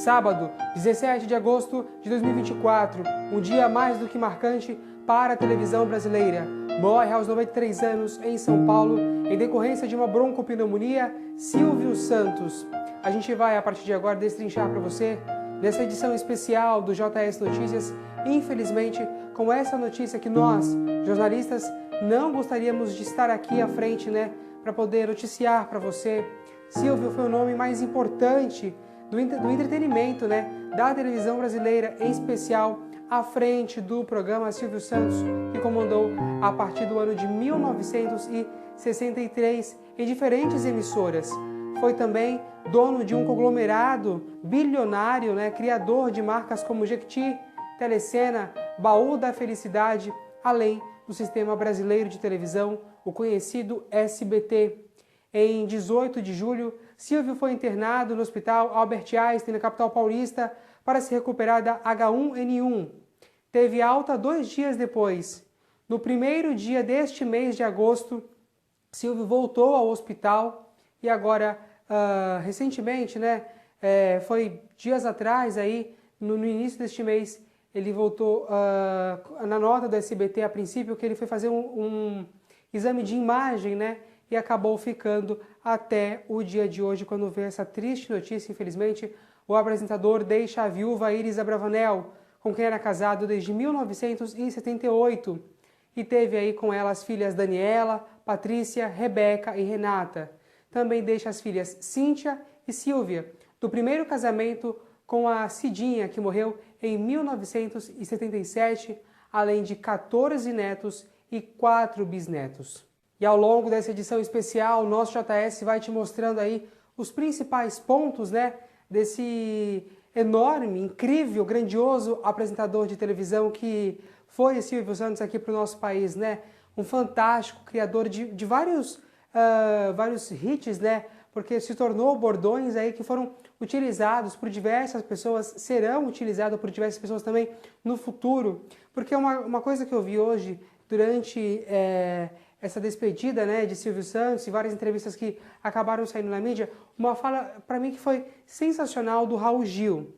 Sábado, 17 de agosto de 2024, um dia mais do que marcante para a televisão brasileira. Morre aos 93 anos em São Paulo, em decorrência de uma broncopneumonia, Silvio Santos. A gente vai, a partir de agora, destrinchar para você, nessa edição especial do JS Notícias, infelizmente, com essa notícia que nós, jornalistas, não gostaríamos de estar aqui à frente, para poder noticiar para você. Silvio foi o nome mais importante do entretenimento, da televisão brasileira, em especial à frente do programa Silvio Santos, que comandou a partir do ano de 1963 em diferentes emissoras. Foi também dono de um conglomerado bilionário, criador de marcas como Jequiti, Telecena, Baú da Felicidade, além do sistema brasileiro de televisão, o conhecido SBT. Em 18 de julho, Silvio foi internado no Hospital Albert Einstein, na capital paulista, para se recuperar da H1N1. Teve alta 2 dias depois. No primeiro dia deste mês de agosto, Silvio voltou ao hospital e agora, recentemente, foi dias atrás, no início deste mês, ele voltou na nota do SBT, a princípio, que ele foi fazer um exame de imagem, e acabou ficando até o dia de hoje, quando veio essa triste notícia, infelizmente. O apresentador deixa a viúva Iris Abravanel, com quem era casado desde 1978, e teve aí com ela as filhas Daniela, Patrícia, Rebeca e Renata. Também deixa as filhas Cíntia e Silvia, do primeiro casamento com a Cidinha, que morreu em 1977, além de 14 netos e 4 bisnetos. E ao longo dessa edição especial, o nosso JS vai te mostrando aí os principais pontos, desse enorme, incrível, grandioso apresentador de televisão que foi Silvio Santos aqui para o nosso país, Um fantástico criador de vários hits, Porque se tornou bordões aí que foram utilizados por diversas pessoas, serão utilizados por diversas pessoas também no futuro. Porque uma coisa que eu vi hoje, durante essa despedida de Silvio Santos e várias entrevistas que acabaram saindo na mídia, uma fala para mim que foi sensacional do Raul Gil.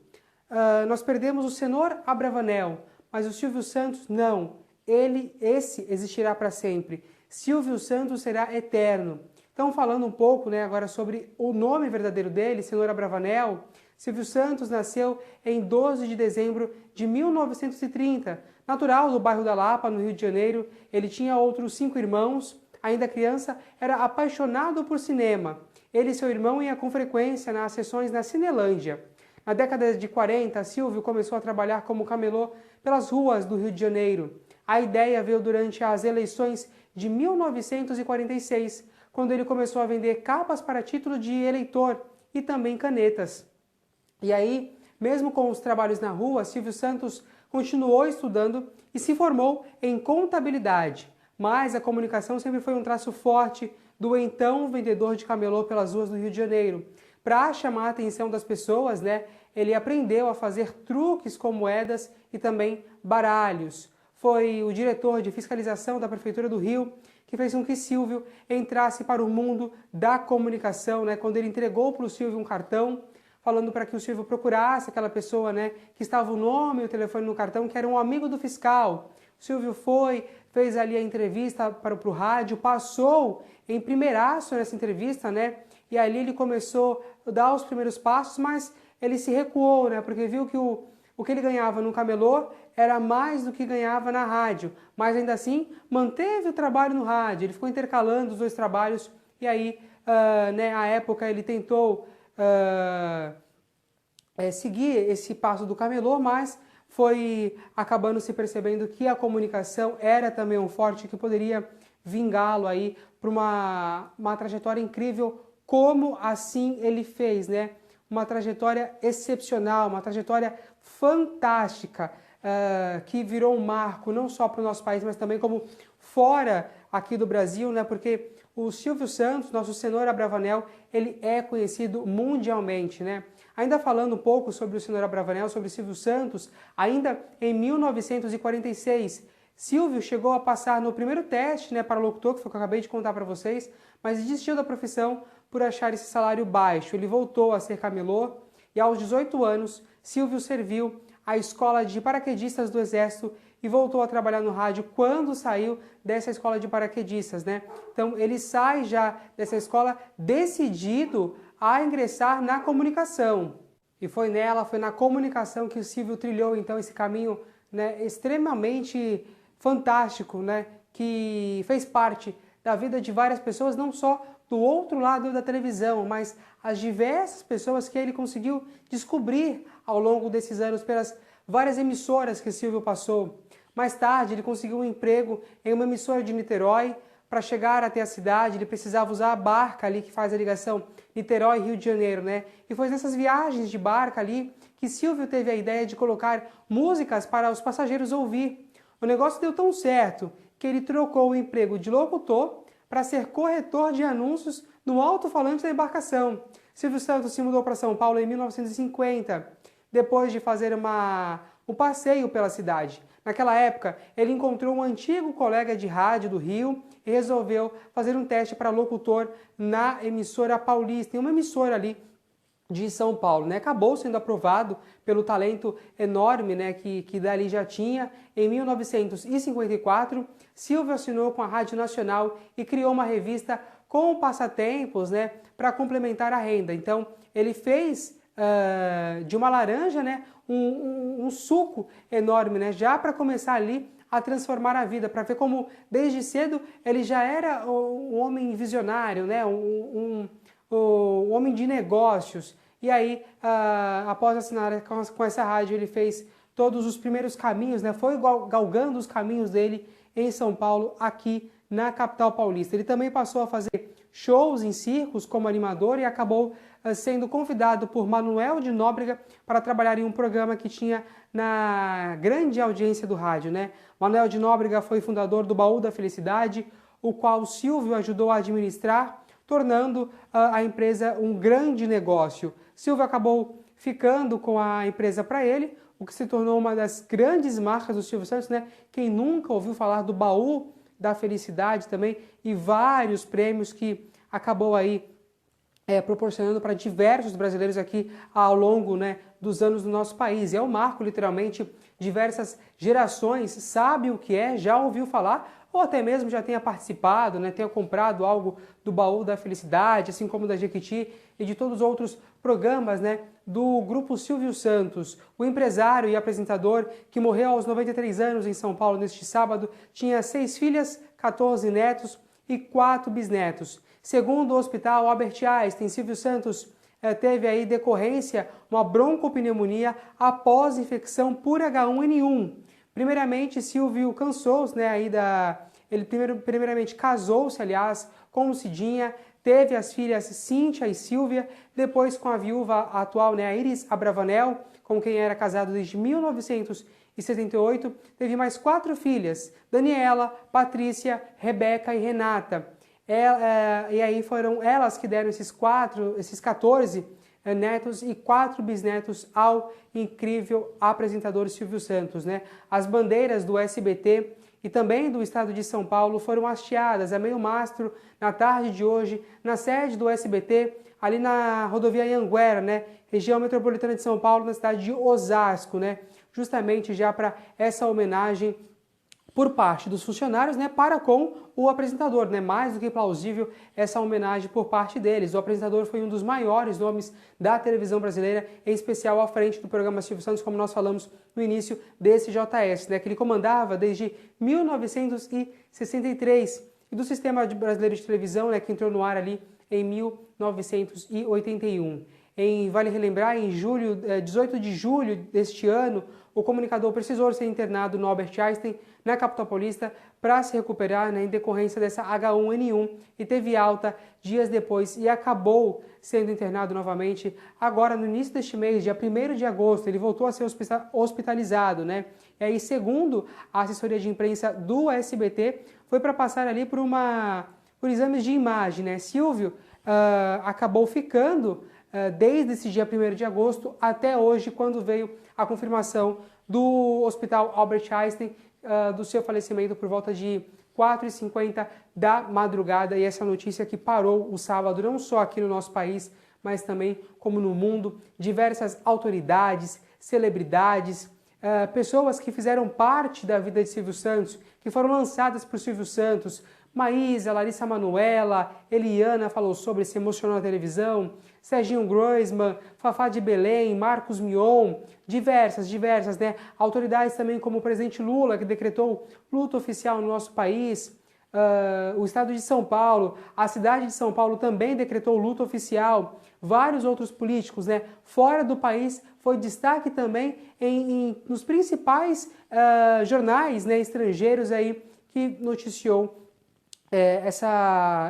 Nós perdemos o Senhor Abravanel, mas o Silvio Santos não. Esse existirá para sempre. Silvio Santos será eterno. Então, falando um pouco agora sobre o nome verdadeiro dele, Senhor Abravanel, Silvio Santos nasceu em 12 de dezembro de 1930, natural do bairro da Lapa, no Rio de Janeiro. Ele tinha outros 5 irmãos. Ainda criança, era apaixonado por cinema. Ele e seu irmão iam com frequência nas sessões na Cinelândia. Na década de 40, Silvio começou a trabalhar como camelô pelas ruas do Rio de Janeiro. A ideia veio durante as eleições de 1946, quando ele começou a vender capas para título de eleitor e também canetas. E aí, mesmo com os trabalhos na rua, Silvio Santos continuou estudando e se formou em contabilidade. Mas a comunicação sempre foi um traço forte do então vendedor de camelô pelas ruas do Rio de Janeiro. Para chamar a atenção das pessoas, ele aprendeu a fazer truques com moedas e também baralhos. Foi o diretor de fiscalização da Prefeitura do Rio que fez com que Silvio entrasse para o mundo da comunicação, quando ele entregou para o Silvio um cartão, falando para que o Silvio procurasse aquela pessoa, que estava o nome e o telefone no cartão, que era um amigo do fiscal. O Silvio fez ali a entrevista para o rádio, passou em primeiraço nessa entrevista, e ali ele começou a dar os primeiros passos, mas ele se recuou, porque viu que o que ele ganhava no camelô era mais do que ganhava na rádio, mas ainda assim manteve o trabalho no rádio. Ele ficou intercalando os 2 trabalhos e aí, à época, ele tentou seguir esse passo do camelô, mas foi acabando se percebendo que a comunicação era também um forte que poderia vingá-lo aí para uma trajetória incrível, como assim ele fez, Uma trajetória excepcional, uma trajetória fantástica, que virou um marco não só para o nosso país, mas também como fora aqui do Brasil, Porque o Silvio Santos, nosso Senhor Abravanel, ele é conhecido mundialmente, Ainda falando um pouco sobre o Senhor Abravanel, sobre Silvio Santos, ainda em 1946, Silvio chegou a passar no primeiro teste para locutor, que foi o que eu acabei de contar para vocês, mas desistiu da profissão por achar esse salário baixo. Ele voltou a ser camelô e aos 18 anos, Silvio serviu a escola de paraquedistas do Exército e voltou a trabalhar no rádio quando saiu dessa escola de paraquedistas, né? Então ele sai já dessa escola decidido a ingressar na comunicação. E foi na comunicação que o Silvio trilhou então esse caminho, né, extremamente fantástico, né, que fez parte da vida de várias pessoas, não só do outro lado da televisão, mas as diversas pessoas que ele conseguiu descobrir ao longo desses anos pelas várias emissoras que Silvio passou. Mais tarde, ele conseguiu um emprego em uma emissora de Niterói. Para chegar até a cidade, ele precisava usar a barca ali que faz a ligação Niterói-Rio de Janeiro, né? E foi nessas viagens de barca ali que Silvio teve a ideia de colocar músicas para os passageiros ouvir. O negócio deu tão certo que ele trocou o emprego de locutor para ser corretor de anúncios no alto-falante da embarcação. Silvio Santos se mudou para São Paulo em 1950, depois de fazer um passeio pela cidade. Naquela época, ele encontrou um antigo colega de rádio do Rio e resolveu fazer um teste para locutor na emissora paulista, em uma emissora ali de São Paulo, né? Acabou sendo aprovado pelo talento enorme, né, que dali já tinha. Em 1954, Silvio assinou com a Rádio Nacional e criou uma revista com passatempos, né, para complementar a renda. Então, ele fez de uma laranja, né, um suco enorme, né, já para começar ali a transformar a vida, para ver como desde cedo ele já era um homem visionário, né, um homem de negócios. E aí, após assinar com essa rádio, ele fez todos os primeiros caminhos, né, foi galgando os caminhos dele em São Paulo, aqui na capital paulista. Ele também passou a fazer shows em circos como animador e acabou sendo convidado por Manoel de Nóbrega para trabalhar em um programa que tinha na grande audiência do rádio, né? Manoel de Nóbrega foi fundador do Baú da Felicidade, o qual Silvio ajudou a administrar, tornando a empresa um grande negócio. Silvio acabou ficando com a empresa para ele, o que se tornou uma das grandes marcas do Silvio Santos, né? Quem nunca ouviu falar do Baú da Felicidade também, e vários prêmios que acabou aí proporcionando para diversos brasileiros aqui ao longo, né, dos anos do nosso país. É um marco, literalmente, diversas gerações sabem o que é, já ouviu falar, ou até mesmo já tenha participado, né, tenha comprado algo do Baú da Felicidade, assim como da Jequiti e de todos os outros programas, né, do Grupo Silvio Santos. O empresário e apresentador, que morreu aos 93 anos em São Paulo neste sábado, tinha 6 filhas, 14 netos e 4 bisnetos. Segundo o Hospital Albert Einstein, Silvio Santos teve aí decorrência uma broncopneumonia após infecção por H1N1. Primeiramente, Silvio cansou-se, né, ele primeiramente casou-se, aliás, com Cidinha, teve as filhas Cíntia e Silvia, depois com a viúva atual, né, a Iris Abravanel, com quem era casado desde 1978, teve mais 4 filhas, Daniela, Patrícia, Rebeca e Renata. E aí foram elas que deram esses 14 netos e 4 bisnetos ao incrível apresentador Silvio Santos, né? As bandeiras do SBT e também do estado de São Paulo foram hasteadas a meio mastro na tarde de hoje na sede do SBT, ali na rodovia Anhanguera, né? Região metropolitana de São Paulo, na cidade de Osasco, né? Justamente já para essa homenagem por parte dos funcionários, né, para com o apresentador, né, mais do que plausível essa homenagem por parte deles. O apresentador foi um dos maiores nomes da televisão brasileira, em especial à frente do programa Silvio Santos, como nós falamos no início desse JS, né, que ele comandava desde 1963, e do Sistema Brasileiro de Televisão, né, que entrou no ar ali em 1981. Vale relembrar, em 18 de julho deste ano, o comunicador precisou ser internado no Albert Einstein, na capital paulista, para se recuperar, né, em decorrência dessa H1N1, e teve alta dias depois e acabou sendo internado novamente. Agora, no início deste mês, dia 1º de agosto, ele voltou a ser hospitalizado, né? E aí, segundo a assessoria de imprensa do SBT, foi para passar ali por exames de imagem, né? Silvio acabou ficando desde esse dia 1º de agosto até hoje, quando veio a confirmação do Hospital Albert Einstein do seu falecimento por volta de 4h50 da madrugada. E essa notícia que parou o sábado, não só aqui no nosso país, mas também como no mundo, diversas autoridades, celebridades, pessoas que fizeram parte da vida de Silvio Santos, que foram lançadas por Silvio Santos. Maísa, Larissa Manoela, Eliana falou sobre, se emocionou na televisão, Serginho Groisman, Fafá de Belém, Marcos Mion, diversas, né? Autoridades também como o presidente Lula, que decretou luto oficial no nosso país, o estado de São Paulo, a cidade de São Paulo também decretou luto oficial, vários outros políticos, né? Fora do país foi destaque também nos principais jornais, né, estrangeiros aí que noticiou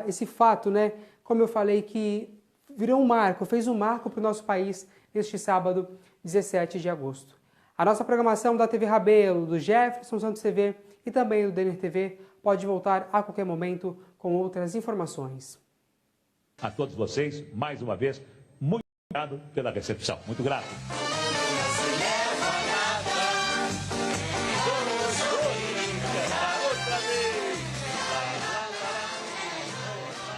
esse fato, né? Como eu falei, que virou um marco, fez um marco para o nosso país neste sábado, 17 de agosto. A nossa programação da TV Rabelo, do Jefferson Santos TV e também do Denner TV pode voltar a qualquer momento com outras informações. A todos vocês, mais uma vez, muito obrigado pela recepção. Muito grato.